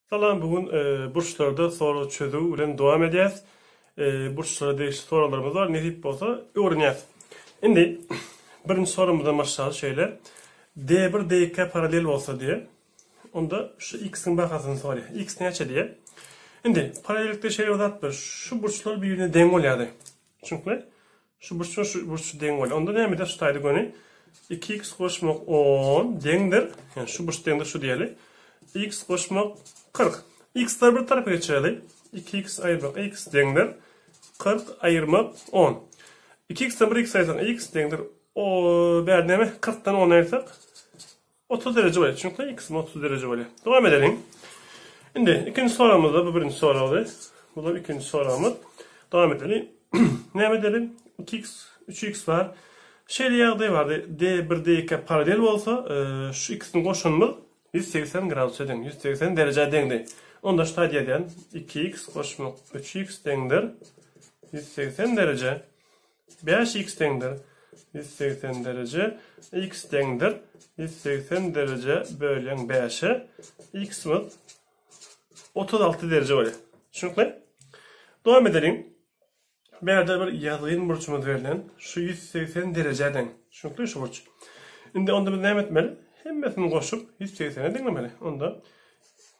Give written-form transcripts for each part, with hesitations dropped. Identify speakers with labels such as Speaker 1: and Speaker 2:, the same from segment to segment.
Speaker 1: Salam, bugün burçlarda soru çözүү bilen devam edeceğiz. Burçlarda değişik sorularımız var. Ne tip olsa öğreneceğiz. Şimdi birinci sorumuzdan başlayalım şöyle. D1 D2 paralel olsa diye. Onda şu x'in bakasını soruyor. X neçe diye. Şimdi paralellikte şey uzatma. Şu burçlar birbirine denk oluyor. Çünkü şu burç denk oluyor. Onda ne mi de tutaydı gönü? 2x koşmak 10 denkdir. Yani şu burç denkdir şu diyelim. X koşmak 40. X'lar bir tarafa geçirelim. 2x ayırmak x denktir. 40 ayırmak 10. 2x'ten 1x ayırsak x denktir. O berdeme 40'tan 10 ayırsak 30 derece oluyor. Çünkü x'in 30 derece oluyor. Devam edelim. Şimdi ikinci sorumuz da bu birinci soru oluyor. Bu da ikinci sorumuz. Devam edelim. Ne edelim? 2x, 3x var. Şeyli yağdığı vardı. D1, D2 paralel olsa şu x'in koşunumuz 180 gradus edin. 180 derece denkdir. Onda şu tadiye eden 2x koşmak 3x denkdir. 180 derece. 5x denkdir. 180 derece. X denkdir. 180 derece bölen 5'e x'imiz 36 derece oluyor. Çünkü devam edelim. Berde bir yazıyın burçumuz verilen şu 180 dereceden. Çünkü şu burç. Şimdi onda biz ne etmeli? Hemmesini koşup 180'e denklemeli. Onda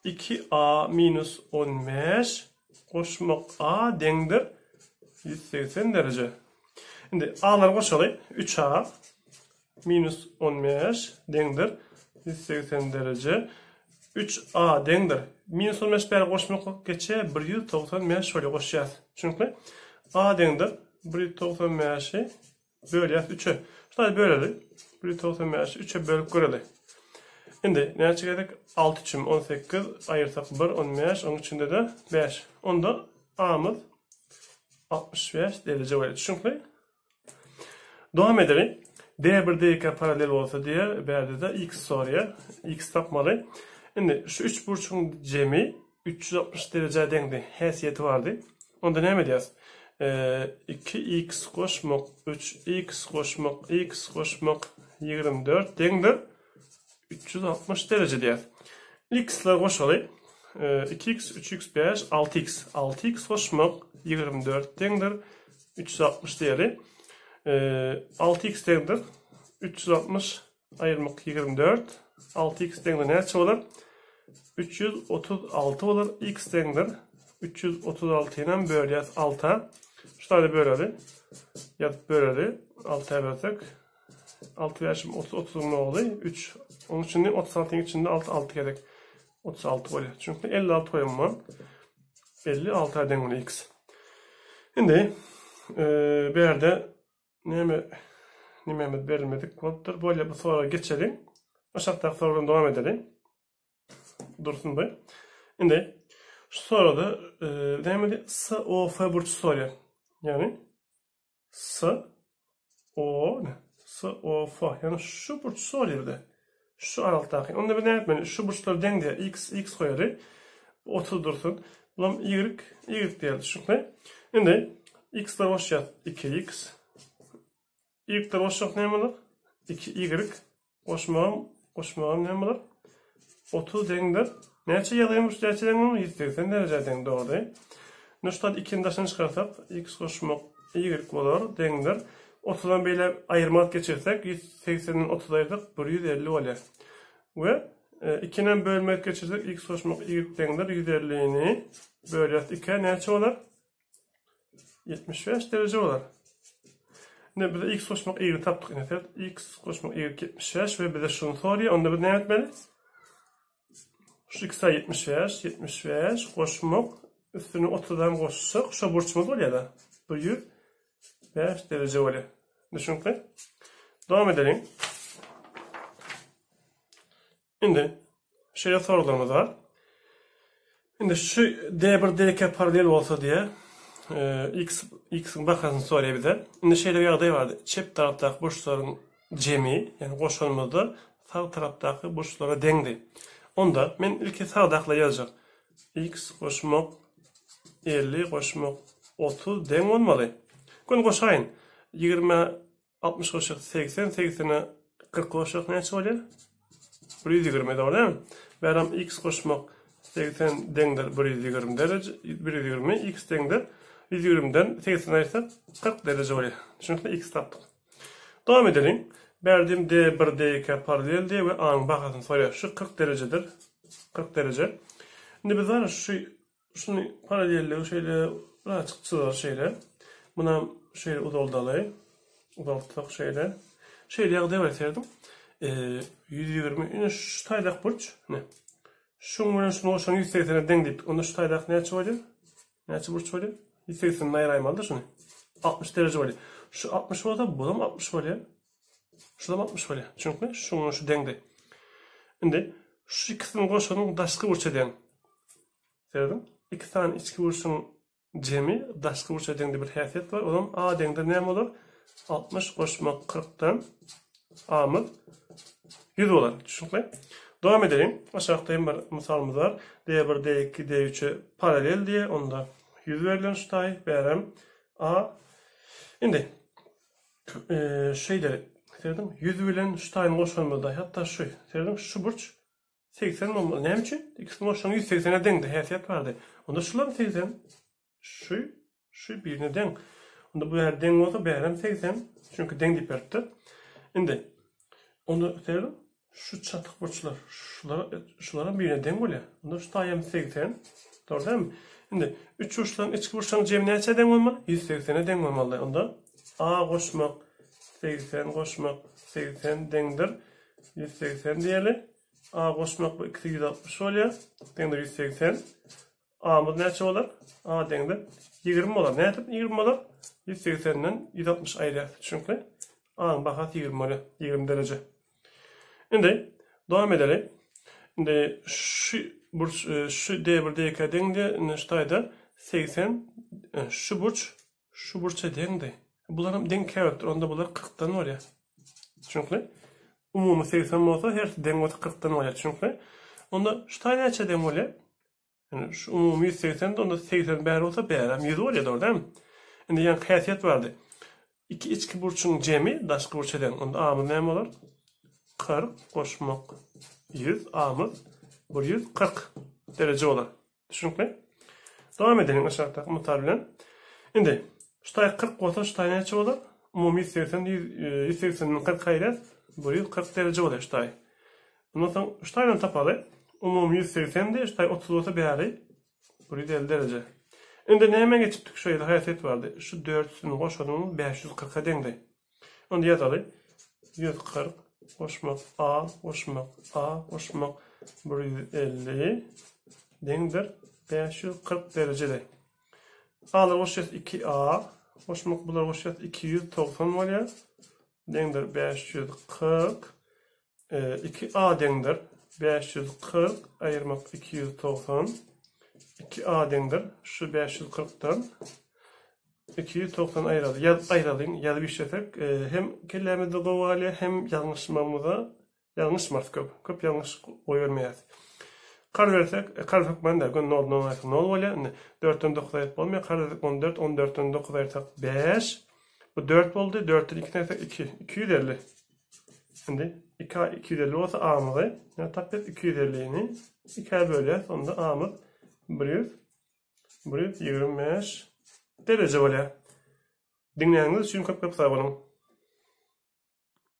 Speaker 1: 2a minus 15 koşmak a denktir 180 derece. Şimdi a'lar koşalım. 3a minus 15 denktir 180 derece. 3a denktir. Minus 15 beri koşmak geçe 195 şöyle koşacağız. Çünkü a denktir 195'i böleceğiz 3'e. Şöyle bölelim. 195'i 3'e bölüp görelim. Şimdi ne çıkacak? 6 3'üm 18 ayırsak 1 15 onun içinde de 5. Onda a'mız 65 derece oluyor. Çünkü devam edelim. D1 D2 paralel olsa diye berde de x soruya x tapmalı. Şimdi şu 3 burçun cemi 360 derece denkti. Haysiyeti vardı. Onda ne edeceğiz? 2x koşmak 3x koşmak x koşmak 24 denktir. 360 derece diye. X'ler koşalım. 2x, 3x, 5, 6x. 6x koşmak 24 denktir. 360 değeri. 6x denktir. 360 ayırmak 24. 6x denktir. Ne olur? 336 olur. X denktir. 336 ile böleceğiz 6'a. Şu tane böyle. Yazıp böyle. 6'ya bölsek. 6 yaşım 30 ne oluyor? 3. Onun için 36'nın içinde 6 gerek. 36 oluyor. Çünkü 56 koyum var. 56 denk oluyor x. Şimdi bir yerde nimet verilmedik koddur. Böyle bu soruya geçelim. Aşağıdaki sorudan devam edelim. Dursun bu. Şimdi şu soruda S, O, F burcu soruyor. Yani S, O, F. Yani şu burç soruyordu. Şu aralıktaki. Onda bir ne etmeli? Şu burçları denk diye x koyarı. 30 dursun. Ulan y diye düşünme. Şimdi x'ler boşacak 2x. Y'ler boşacak ne olur? 2y. Koşmağım ne olur? 30 denkdir. Neçe yalıymış gerçi denk olur? 180 derece denk doğru değil. Nuştan 2'nin dışını çıkarsak x koşmak y olur denkdir. 30'dan böyle ayırmak geçirsek 180'den 30 ayırdık 150 oluyor. Ve 2'den bölmek geçirsek x koşmak y denktir 150'ni böleceğiz 2'ye neçe olur? 75 derece olur. Ne bize x koşmak y taptık yine. X koşmak y 75 ve bize şunu soruyor. Onda biz ne etmeli? Şu x'e 75 koşmak üstünü 30'dan koşsak şu burçumuz oluyor da 105 derece oluyor. Düşünün. Devam edelim. Şimdi şöyle sorularımız var. Şimdi şu D1 D2 paralel olsa diye x'in bakasını soruyor bize. Şimdi şöyle bir yağdığı vardı. Çift taraftaki burçların cemi yani koşulmada sağ taraftaki burçlara denkti. Onda ben ilk sağdakla yazacağım. X koşmak 50 koşmak 30 denk olmalı. Bunu koşayın. 20 60 koşak 80 80'e 40 koşak ne oluyor? 120 doğru değil mi? Verim x koşmak 80 deňdir 120 derece, 120, x deňdir 120'den 80 ayırsak 40 derece oluyor. Çünkü x taptık. Devam edelim. Verdiğim D1, D2 paralel diye ve A'nın bakasını soruyor. Şu 40 derecedir. 40 derece. Şimdi biz var şunu paralelliği şöyle açık çizer şeyle. Buna şöyle udaldalayı. Udalttık şöyle. Şöyle yağda verserdim. 120 şu taylak burç ne? Şunun oluşan 180'e denk deyip onda şu taylak ne açı oluyor? Ne açı burç oluyor? 180'in ayıraymalı da şunu. 60 derece oluyor. Şu 60 oluyor, bu da 60 oluyor. Şu da 60 oluyor. Çünkü şunun şu denkde. Şimdi şu ikisinin koşanın daşkı burç eden. Serdim. İki tane içki burçun cemi daşkı burç eden bir hayfiyet var. O zaman A denkde ne olur? 60 koşmak 40'tan A'mız 100 olur. Çünkü devam edelim. Aşağıda bir misalımız var. D1, D2, D3'e paralel diye. Onda 100 verilen şu tayi verem A. Şimdi şeyleri serdim. 100 verilen şu tayin koşanımızda hatta serdim şu burç 80 olmalı. Ne için? İkisinin koşanı 180'e denkti. Hayfiyet vardı. Onda şular 80. Şu birine denk. Onda bu her denk olsa verem 80. Çünkü denk deyip yaptı. Şimdi onu serdim. Şu çatık burçlar, şulara birine denk oluyor. Onda şu tayem 80. Doğru değil mi? Şimdi 3 burçların içki burçların cemine açı denk olmalı. 180'e denk olmalı. Onda A koşmak 80 koşmak 80 denkdir. 180 diyelim. A koşmak bu 260 oluyor. Denkdir 180. A'mız ne açı olur? A denkdir 20 olur. Ne yapıp 20 olur? 180'den 160 ayrı. Çünkü A'nın bakası 20 oluyor. 20 derece. Şimdi devam edelim. Şimdi şu D1, D2 denkde ştayda 80 şu burça denkde. Bunların denk karakter. Onda bunlar 40'tan var ya. Çünkü umumu 80 olsa her denk olsa 40'tan var ya. Çünkü onda ştayda açı denk oluyor. Yani şu umumu 180'de onda 80 bär olsa bär. 100 oluyor doğru değil mi? Şimdi yani kıyasiyet vardı. İki içki burçun cemi daşkı burça denk. Onda A'mız ne olur? 40 koşmak 100 A'mız 140 derece olan. Düşünün. Devam edelim aşağıda muhtemelen. Şimdi şu tay 40 olsa şu tay ne olur? Umumi 180'in 40 ayırır. 140 derece olur şu tay. Ondan sonra şu tayla tapalı. Umumi 180 de şu tay 30 olsa bari 150 derece. Şimdi ne hemen geçiptik şöyle hayat vardı. Şu 4'sünü koşanımız 540'a denkdi. Onu yazalım. 140 koşmak A, koşmak A, koşmak 150 denkdir 540 derecede. A'lar koşacağız 2A, koşmak bunlar koşacağız 290 var ya. Denkdir 540. 2A denkdir 540 ayırmak 290. 2A denkdir şu 540'tan 290 ayrılayım ya da bir şey hem kelimemizde kovalı hem yanlış köp yanlış koy vermeyiz. Kar versek kar fakman da gün ne oluyor? 4'ten 9 ayıp olmuyor. Kar versek 14, 14'ten 9 ayırsak 5. Bu 4 oldu. 4'ten 2 ayırsak 2. 250. Şimdi 250 olsa A'mız. Yani tabi 250'ni 2'ye bölüyoruz. Onda A'mız 125 derece oluyor. Dinleyeniniz için çok sağ olun.